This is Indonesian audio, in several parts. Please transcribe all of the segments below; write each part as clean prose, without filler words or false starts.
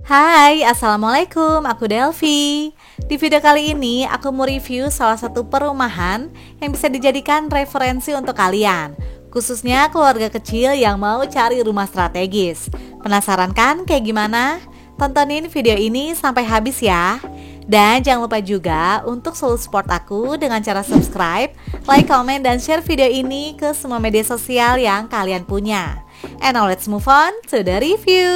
Hai, Assalamualaikum, aku Delvi. Di video kali ini, aku mau review salah satu perumahan yang bisa dijadikan referensi untuk kalian, khususnya keluarga kecil yang mau cari rumah strategis. Penasaran kan kayak gimana? Tontonin video ini sampai habis ya. Dan jangan lupa juga untuk selalu support aku dengan cara subscribe, like, comment, dan share video ini ke semua media sosial yang kalian punya. And now let's move on to the review.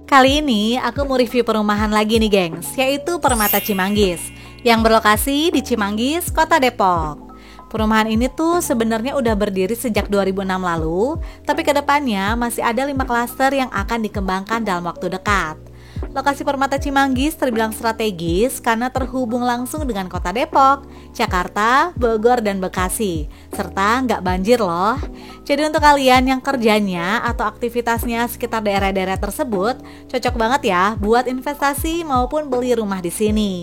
Kali ini aku mau review perumahan lagi nih gengs, yaitu Permata Cimanggis yang berlokasi di Cimanggis, Kota Depok. Perumahan ini tuh sebenarnya udah berdiri sejak 2006 lalu, tapi kedepannya masih ada 5 klaster yang akan dikembangkan dalam waktu dekat. Lokasi Permata Cimanggis terbilang strategis karena terhubung langsung dengan Kota Depok, Jakarta, Bogor, dan Bekasi, serta nggak banjir loh. Jadi untuk kalian yang kerjanya atau aktivitasnya sekitar daerah-daerah tersebut, cocok banget ya buat investasi maupun beli rumah di sini.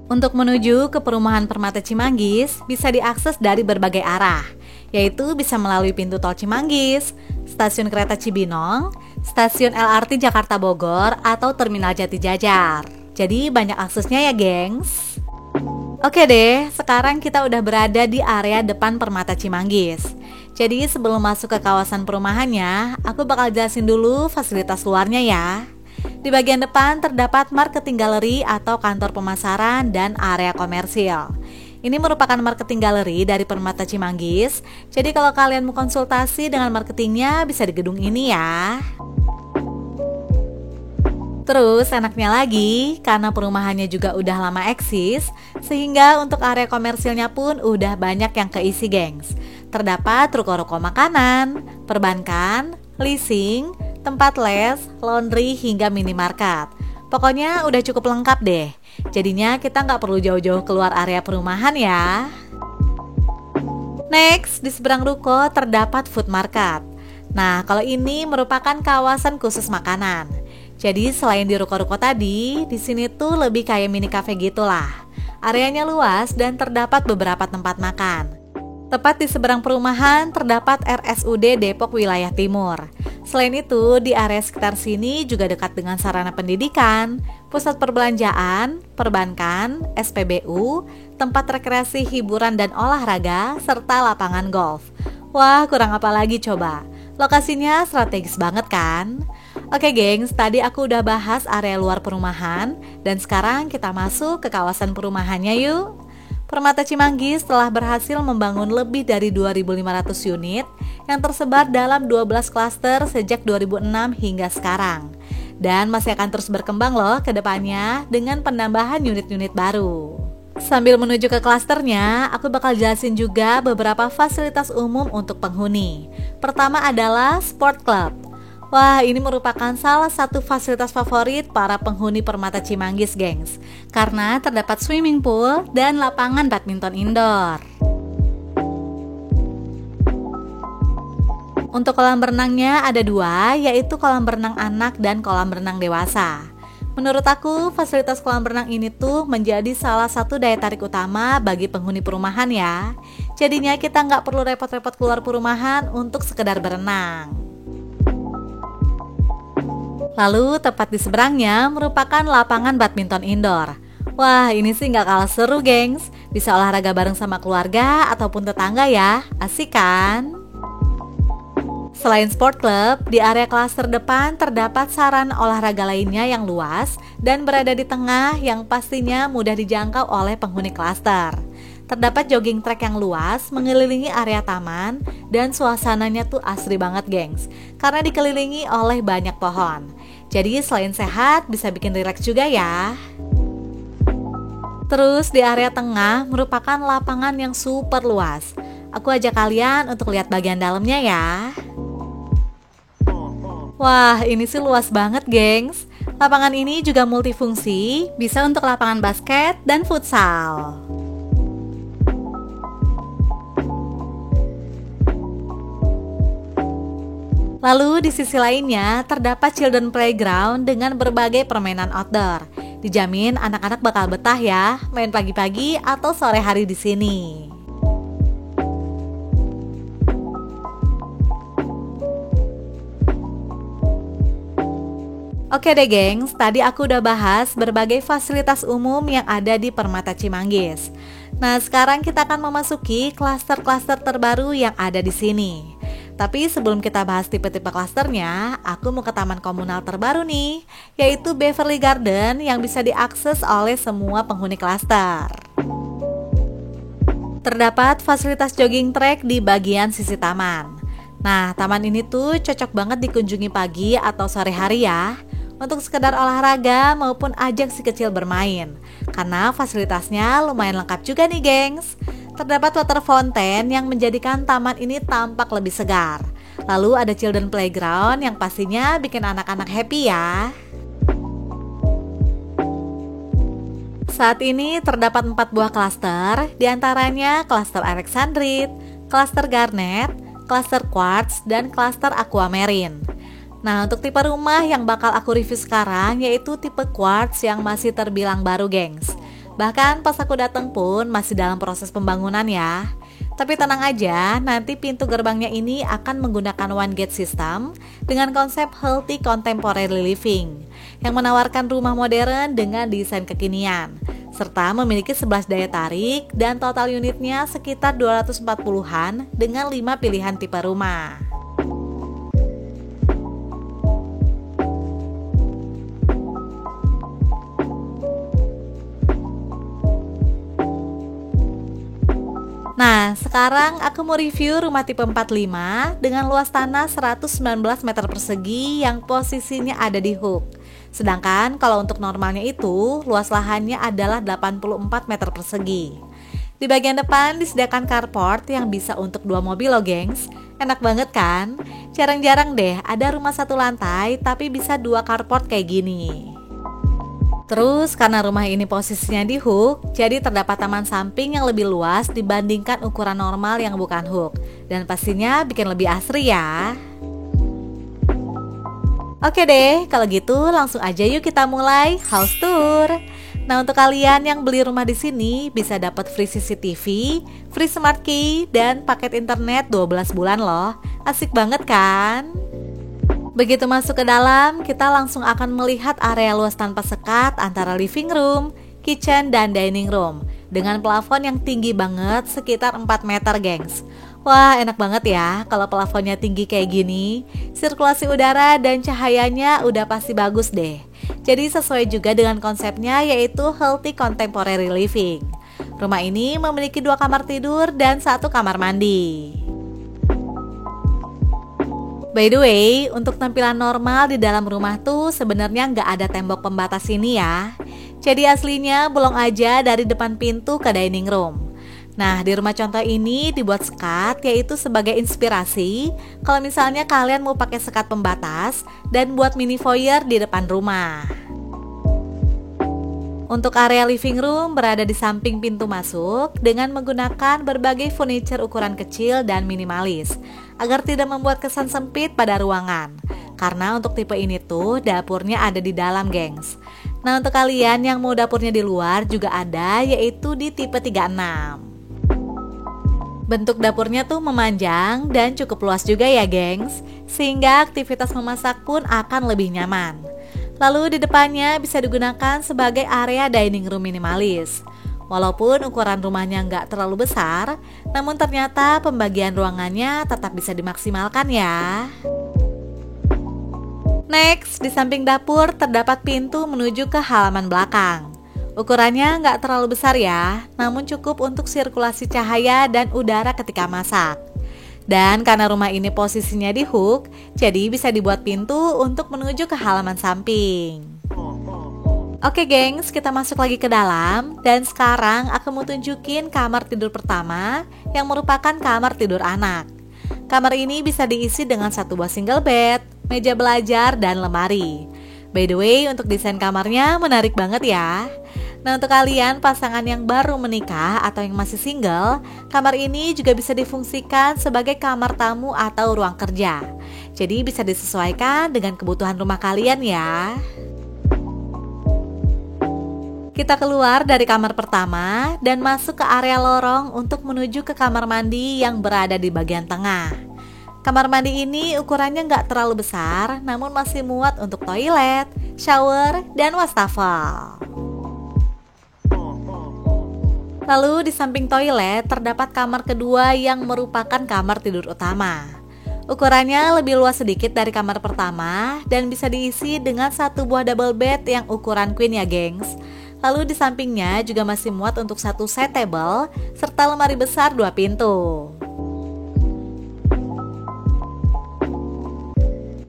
Untuk menuju ke perumahan Permata Cimanggis bisa diakses dari berbagai arah, yaitu bisa melalui pintu tol Cimanggis, stasiun kereta Cibinong, stasiun LRT Jakarta Bogor, atau terminal Jati Jajar. Jadi banyak aksesnya ya gengs. Oke deh, sekarang kita udah berada di area depan Permata Cimanggis. Jadi sebelum masuk ke kawasan perumahannya, aku bakal jelasin dulu fasilitas luarnya ya. Di bagian depan terdapat marketing gallery atau kantor pemasaran dan area komersil. Ini merupakan marketing gallery dari Permata Cimanggis. Jadi kalau kalian mau konsultasi dengan marketingnya bisa di gedung ini ya. Terus enaknya lagi, karena perumahannya juga udah lama eksis, sehingga untuk area komersilnya pun udah banyak yang keisi gengs. Terdapat ruko-ruko makanan, perbankan, leasing, tempat les, laundry, hingga minimarket. Pokoknya udah cukup lengkap deh. Jadinya kita nggak perlu jauh-jauh keluar area perumahan ya. Next, di seberang ruko terdapat food market. Nah, kalau ini merupakan kawasan khusus makanan. Jadi selain di ruko-ruko tadi, di sini tuh lebih kayak mini cafe gitulah. Areanya luas dan terdapat beberapa tempat makan. Tepat di seberang perumahan terdapat RSUD Depok Wilayah Timur. Selain itu, di area sekitar sini juga dekat dengan sarana pendidikan, pusat perbelanjaan, perbankan, SPBU, tempat rekreasi, hiburan dan olahraga, serta lapangan golf. Wah, kurang apa lagi coba? Lokasinya strategis banget kan? Oke gengs, tadi aku udah bahas area luar perumahan, dan sekarang kita masuk ke kawasan perumahannya yuk. Permata Cimanggis telah berhasil membangun lebih dari 2.500 unit yang tersebar dalam 12 klaster sejak 2006 hingga sekarang. Dan masih akan terus berkembang loh ke depannya dengan penambahan unit-unit baru. Sambil menuju ke klasternya, aku bakal jelasin juga beberapa fasilitas umum untuk penghuni. Pertama adalah Sport Club. Wah, ini merupakan salah satu fasilitas favorit para penghuni Permata Cimanggis, gengs. Karena terdapat swimming pool dan lapangan badminton indoor. Untuk kolam berenangnya ada 2, yaitu kolam berenang anak dan kolam berenang dewasa. Menurut aku, fasilitas kolam berenang ini tuh menjadi salah satu daya tarik utama bagi penghuni perumahan ya. Jadinya kita nggak perlu repot-repot keluar perumahan untuk sekedar berenang. Lalu tepat di seberangnya merupakan lapangan badminton indoor. Wah, ini sih nggak kalah seru gengs. Bisa olahraga bareng sama keluarga ataupun tetangga ya, asik kan? Selain sport club, di area klaster depan terdapat sarana olahraga lainnya yang luas dan berada di tengah yang pastinya mudah dijangkau oleh penghuni klaster. Terdapat jogging track yang luas mengelilingi area taman dan suasananya tuh asri banget gengs, karena dikelilingi oleh banyak pohon. Jadi selain sehat bisa bikin rileks juga ya. Terus di area tengah merupakan lapangan yang super luas. Aku ajak kalian untuk lihat bagian dalamnya ya. Wah, ini sih luas banget gengs. Lapangan ini juga multifungsi, bisa untuk lapangan basket dan futsal. Lalu di sisi lainnya terdapat children playground dengan berbagai permainan outdoor. Dijamin anak-anak bakal betah ya, main pagi-pagi atau sore hari di sini. Oke deh gengs, tadi aku udah bahas berbagai fasilitas umum yang ada di Permata Cimanggis. Nah, sekarang kita akan memasuki klaster-klaster terbaru yang ada di sini. Tapi sebelum kita bahas tipe-tipe klasternya, aku mau ke taman komunal terbaru nih, yaitu Beverly Garden yang bisa diakses oleh semua penghuni klaster. Terdapat fasilitas jogging track di bagian sisi taman. Nah, taman ini tuh cocok banget dikunjungi pagi atau sore hari ya, untuk sekedar olahraga maupun ajak si kecil bermain. Karena fasilitasnya lumayan lengkap juga nih gengs. Terdapat water fountain yang menjadikan taman ini tampak lebih segar. Lalu ada children playground yang pastinya bikin anak-anak happy ya. Saat ini terdapat 4 buah klaster, diantaranya klaster Alexandrite, klaster Garnet, klaster Quartz, dan klaster Aquamarine. Nah, untuk tipe rumah yang bakal aku review sekarang yaitu tipe Quartz yang masih terbilang baru gengs. Bahkan pas aku datang pun masih dalam proses pembangunan ya. Tapi tenang aja, nanti pintu gerbangnya ini akan menggunakan one gate system dengan konsep healthy contemporary living yang menawarkan rumah modern dengan desain kekinian serta memiliki 11 daya tarik dan total unitnya sekitar 240-an dengan 5 pilihan tipe rumah. Nah, sekarang aku mau review rumah tipe 45 dengan luas tanah 119 meter persegi yang posisinya ada di Hook. Sedangkan kalau untuk normalnya itu, luas lahannya adalah 84 meter persegi. Di bagian depan disediakan carport yang bisa untuk 2 mobil loh gengs. Enak banget kan? Jarang-jarang deh ada rumah 1 lantai tapi bisa 2 carport kayak gini. Terus karena rumah ini posisinya di Hook, jadi terdapat taman samping yang lebih luas dibandingkan ukuran normal yang bukan Hook. Dan pastinya bikin lebih asri ya. Oke deh, kalau gitu langsung aja yuk kita mulai house tour. Nah, untuk kalian yang beli rumah di sini bisa dapat free CCTV, free smart key, dan paket internet 12 bulan loh. Asik banget kan? Begitu masuk ke dalam, kita langsung akan melihat area luas tanpa sekat antara living room, kitchen, dan dining room dengan plafon yang tinggi banget sekitar 4 meter gengs. Wah, enak banget ya kalau plafonnya tinggi kayak gini. Sirkulasi udara dan cahayanya udah pasti bagus deh. Jadi sesuai juga dengan konsepnya yaitu healthy contemporary living. Rumah ini memiliki 2 kamar tidur dan 1 kamar mandi. By the way, untuk tampilan normal di dalam rumah tuh sebenarnya nggak ada tembok pembatas ini ya. Jadi aslinya bolong aja dari depan pintu ke dining room. Nah, di rumah contoh ini dibuat sekat yaitu sebagai inspirasi kalau misalnya kalian mau pakai sekat pembatas dan buat mini foyer di depan rumah. Untuk area living room berada di samping pintu masuk dengan menggunakan berbagai furniture ukuran kecil dan minimalis agar tidak membuat kesan sempit pada ruangan. Karena untuk tipe ini tuh dapurnya ada di dalam gengs. Nah, untuk kalian yang mau dapurnya di luar juga ada yaitu di tipe 36. Bentuk dapurnya tuh memanjang dan cukup luas juga ya gengs, sehingga aktivitas memasak pun akan lebih nyaman. Lalu di depannya bisa digunakan sebagai area dining room minimalis. Walaupun ukuran rumahnya nggak terlalu besar, namun ternyata pembagian ruangannya tetap bisa dimaksimalkan ya. Next, di samping dapur terdapat pintu menuju ke halaman belakang. Ukurannya nggak terlalu besar ya, namun cukup untuk sirkulasi cahaya dan udara ketika masak. Dan karena rumah ini posisinya di Hook, jadi bisa dibuat pintu untuk menuju ke halaman samping. Oke gengs, kita masuk lagi ke dalam. Dan sekarang aku mau tunjukin kamar tidur pertama yang merupakan kamar tidur anak. Kamar ini bisa diisi dengan 1 buah single bed, meja belajar, dan lemari. By the way, untuk desain kamarnya menarik banget ya. Nah, untuk kalian pasangan yang baru menikah atau yang masih single, kamar ini juga bisa difungsikan sebagai kamar tamu atau ruang kerja. Jadi bisa disesuaikan dengan kebutuhan rumah kalian ya. Kita keluar dari kamar pertama dan masuk ke area lorong untuk menuju ke kamar mandi yang berada di bagian tengah. Kamar mandi ini ukurannya nggak terlalu besar, namun masih muat untuk toilet, shower, dan wastafel. Lalu di samping toilet terdapat kamar kedua yang merupakan kamar tidur utama. Ukurannya lebih luas sedikit dari kamar pertama dan bisa diisi dengan satu buah double bed yang ukuran queen ya gengs. Lalu di sampingnya juga masih muat untuk satu side table serta lemari besar 2 pintu.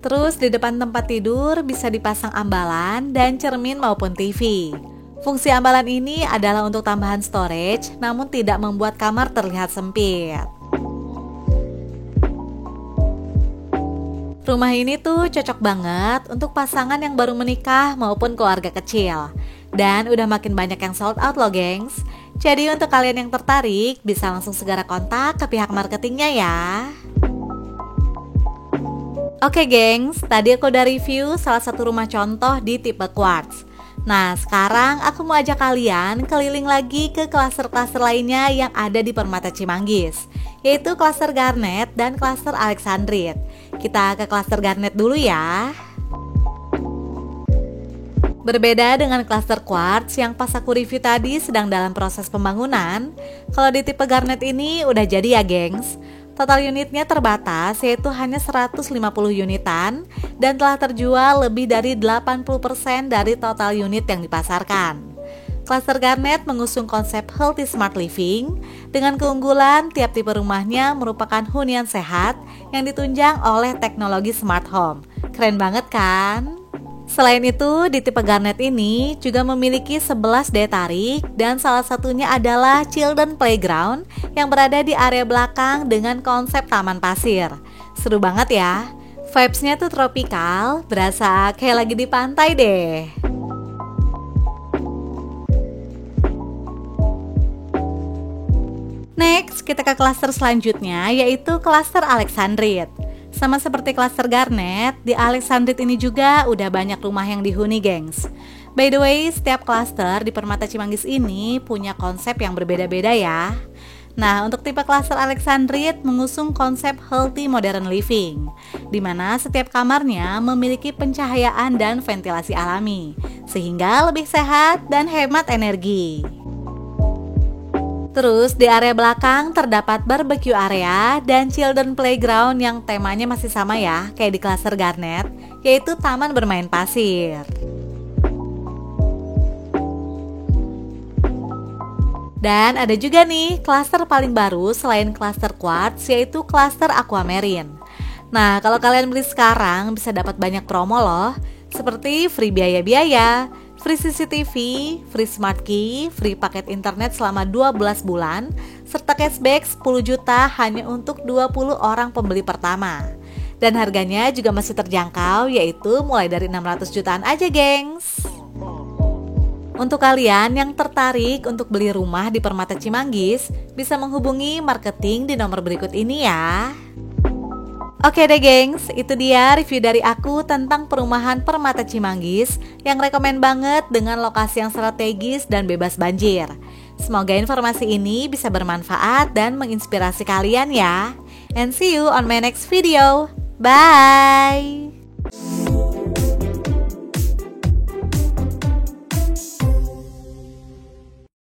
Terus di depan tempat tidur bisa dipasang ambalan dan cermin maupun TV. Fungsi ambalan ini adalah untuk tambahan storage namun tidak membuat kamar terlihat sempit. Rumah ini tuh cocok banget untuk pasangan yang baru menikah maupun keluarga kecil. Dan udah makin banyak yang sold out loh gengs. Jadi untuk kalian yang tertarik bisa langsung segera kontak ke pihak marketingnya ya. Oke gengs, tadi aku udah review salah satu rumah contoh di tipe quartz. Nah sekarang aku mau ajak kalian keliling lagi ke klaster-klaster lainnya yang ada di Permata Cimanggis, yaitu klaster garnet dan klaster alexandrite. Kita ke klaster garnet dulu ya. Berbeda dengan klaster quartz yang pas aku review tadi sedang dalam proses pembangunan, kalau di tipe garnet ini udah jadi ya gengs. Total unitnya terbatas yaitu hanya 150 unitan dan telah terjual lebih dari 80% dari total unit yang dipasarkan. Klaster garnet mengusung konsep healthy smart living dengan keunggulan tiap tipe rumahnya merupakan hunian sehat yang ditunjang oleh teknologi smart home. Keren banget kan? Selain itu, di tipe garnet ini juga memiliki 11 daya tarik dan salah satunya adalah children playground yang berada di area belakang dengan konsep taman pasir. Seru banget ya. Vibes-nya tuh tropical, berasa kayak lagi di pantai deh. Next, kita ke klaster selanjutnya yaitu klaster alexandrite. Sama seperti klaster garnet, di alexandrite ini juga udah banyak rumah yang dihuni gengs. By the way, setiap klaster di Permata Cimanggis ini punya konsep yang berbeda-beda ya. Nah, untuk tipe klaster alexandrite mengusung konsep healthy modern living, di mana setiap kamarnya memiliki pencahayaan dan ventilasi alami, sehingga lebih sehat dan hemat energi. Terus di area belakang terdapat barbecue area dan children playground yang temanya masih sama ya, kayak di klaster garnet, yaitu taman bermain pasir. Dan ada juga nih klaster paling baru selain klaster quartz, yaitu klaster aquamarine. Nah, kalau kalian beli sekarang bisa dapat banyak promo loh, seperti free biaya-biaya, free CCTV, free smart key, free paket internet selama 12 bulan, serta cashback 10 juta hanya untuk 20 orang pembeli pertama. Dan harganya juga masih terjangkau, yaitu mulai dari 600 jutaan aja gengs. Untuk kalian yang tertarik untuk beli rumah di Permata Cimanggis, bisa menghubungi marketing di nomor berikut ini ya. Oke deh gengs, itu dia review dari aku tentang perumahan Permata Cimanggis yang rekomen banget dengan lokasi yang strategis dan bebas banjir. Semoga informasi ini bisa bermanfaat dan menginspirasi kalian ya. And see you on my next video. Bye!